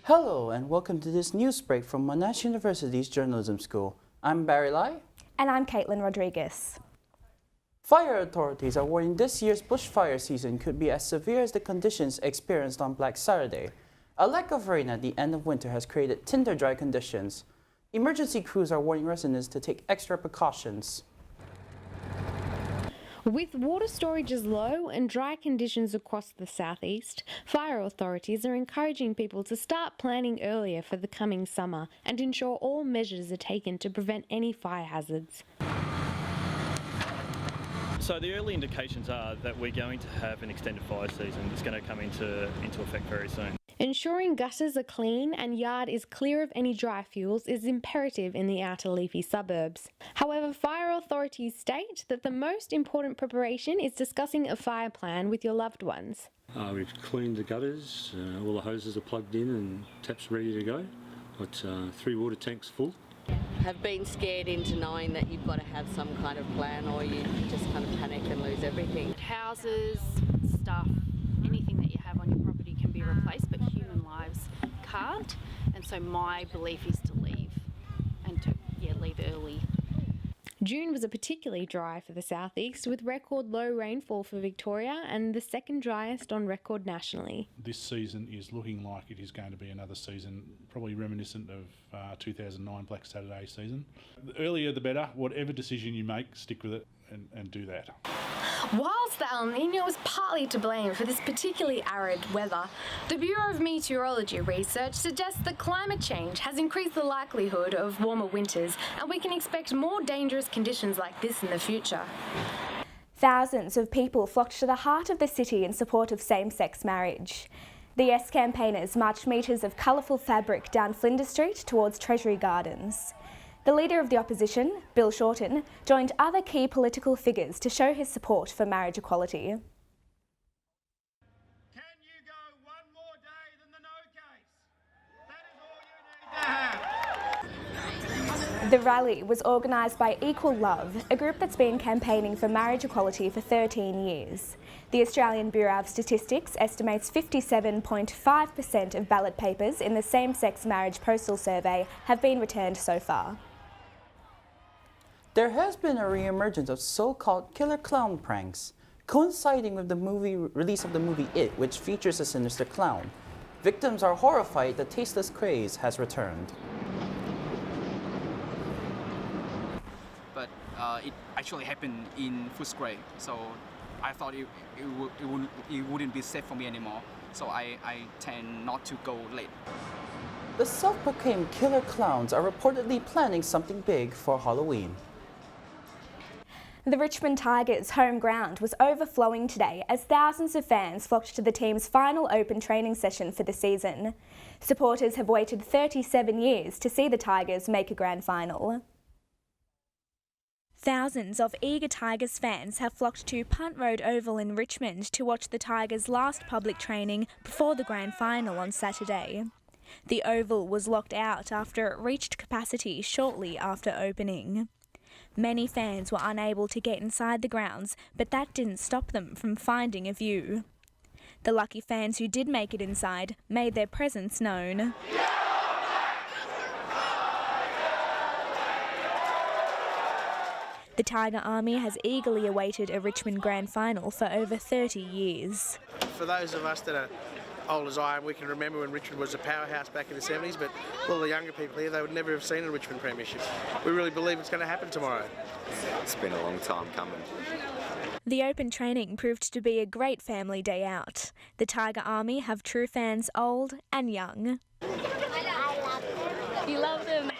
Hello and welcome to this news break from Monash University's Journalism School. I'm Barry Lai. And I'm Caitlin Rodriguez. Fire authorities are warning this year's bushfire season could be as severe as the conditions experienced on Black Saturday. A lack of rain at the end of winter has created tinder-dry conditions. Emergency crews are warning residents to take extra precautions. With water storages low and dry conditions across the southeast, fire authorities are encouraging people to start planning earlier for the coming summer and ensure all measures are taken to prevent any fire hazards. So the early indications are that we're going to have an extended fire season that's going to come into effect very soon. Ensuring gutters are clean and yard is clear of any dry fuels is imperative in the outer leafy suburbs. However, fire authorities state that the most important preparation is discussing a fire plan with your loved ones. We've cleaned the gutters, all the hoses are plugged in and taps ready to go. Got 3 water tanks full. Have been scared into knowing that you've got to have some kind of plan or you just kind of panic and lose everything. Houses, stuff, anything that you have on your property can be replaced, but human lives can't. And so my belief is to leave and to leave early. June was a particularly dry for the southeast, with record low rainfall for Victoria and the second driest on record nationally. This season is looking like it is going to be another season probably reminiscent of 2009 Black Saturday season. The earlier the better. Whatever decision you make, stick with it and do that. Whilst the El Niño is partly to blame for this particularly arid weather, the Bureau of Meteorology research suggests that climate change has increased the likelihood of warmer winters, and we can expect more dangerous conditions like this in the future. Thousands of people flocked to the heart of the city in support of same-sex marriage. The Yes campaigners marched metres of colourful fabric down Flinders Street towards Treasury Gardens. The leader of the opposition, Bill Shorten, joined other key political figures to show his support for marriage equality. Can you go one more day than the no case? That is all you need to have. The rally was organised by Equal Love, a group that's been campaigning for marriage equality for 13 years. The Australian Bureau of Statistics estimates 57.5% of ballot papers in the same-sex marriage postal survey have been returned so far. There has been a re-emergence of so-called killer clown pranks, coinciding with the release of the movie It, which features a sinister clown. Victims are horrified the tasteless craze has returned. But it actually happened in first grade, so I thought it wouldn't be safe for me anymore, so I tend not to go late. The self-proclaimed killer clowns are reportedly planning something big for Halloween. The Richmond Tigers' home ground was overflowing today as thousands of fans flocked to the team's final open training session for the season. Supporters have waited 37 years to see the Tigers make a grand final. Thousands of eager Tigers fans have flocked to Punt Road Oval in Richmond to watch the Tigers' last public training before the grand final on Saturday. The Oval was locked out after it reached capacity shortly after opening. Many fans were unable to get inside the grounds, but that didn't stop them from finding a view. The lucky fans who did make it inside made their presence known. The Tiger Army has eagerly awaited a Richmond Grand Final for over 30 years. For those of us that are old as I am, we can remember when Richmond was a powerhouse back in the 70s, but all the younger people here, they would never have seen a Richmond premiership. We really believe it's going to happen tomorrow. It's been a long time coming. The open training proved to be a great family day out. The Tiger Army have true fans old and young. You love them.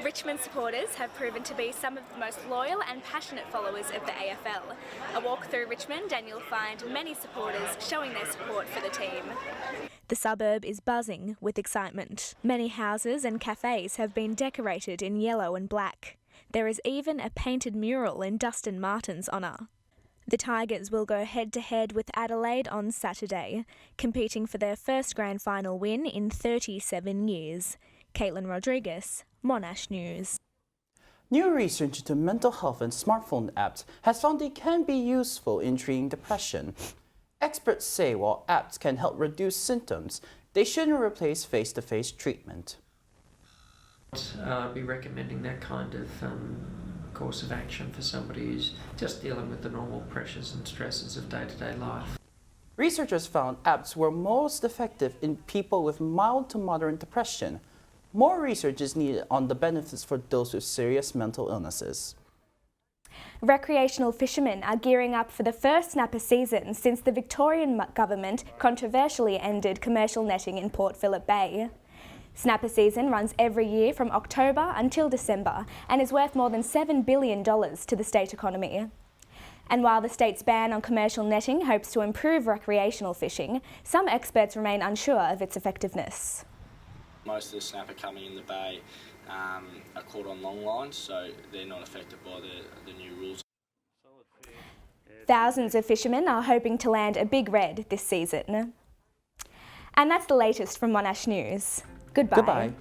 Richmond supporters have proven to be some of the most loyal and passionate followers of the AFL. A walk through Richmond and you'll find many supporters showing their support for the team. The suburb is buzzing with excitement. Many houses and cafes have been decorated in yellow and black. There is even a painted mural in Dustin Martin's honour. The Tigers will go head-to-head with Adelaide on Saturday, competing for their first grand final win in 37 years. Caitlin Rodriguez, Monash News. New research into mental health and smartphone apps has found they can be useful in treating depression. Experts say while apps can help reduce symptoms, they shouldn't replace face-to-face treatment. Be recommending that kind of course of action for somebody who's just dealing with the normal pressures and stresses of day-to-day life. Researchers found apps were most effective in people with mild to moderate depression. More research is needed on the benefits for those with serious mental illnesses. Recreational fishermen are gearing up for the first snapper season since the Victorian government controversially ended commercial netting in Port Phillip Bay. Snapper season runs every year from October until December and is worth more than $7 billion to the state economy. And while the state's ban on commercial netting hopes to improve recreational fishing, some experts remain unsure of its effectiveness. Most of the snapper coming in the bay are caught on long lines, so they're not affected by the new rules. Thousands of fishermen are hoping to land a big red this season. And that's the latest from Monash News. Goodbye. Goodbye.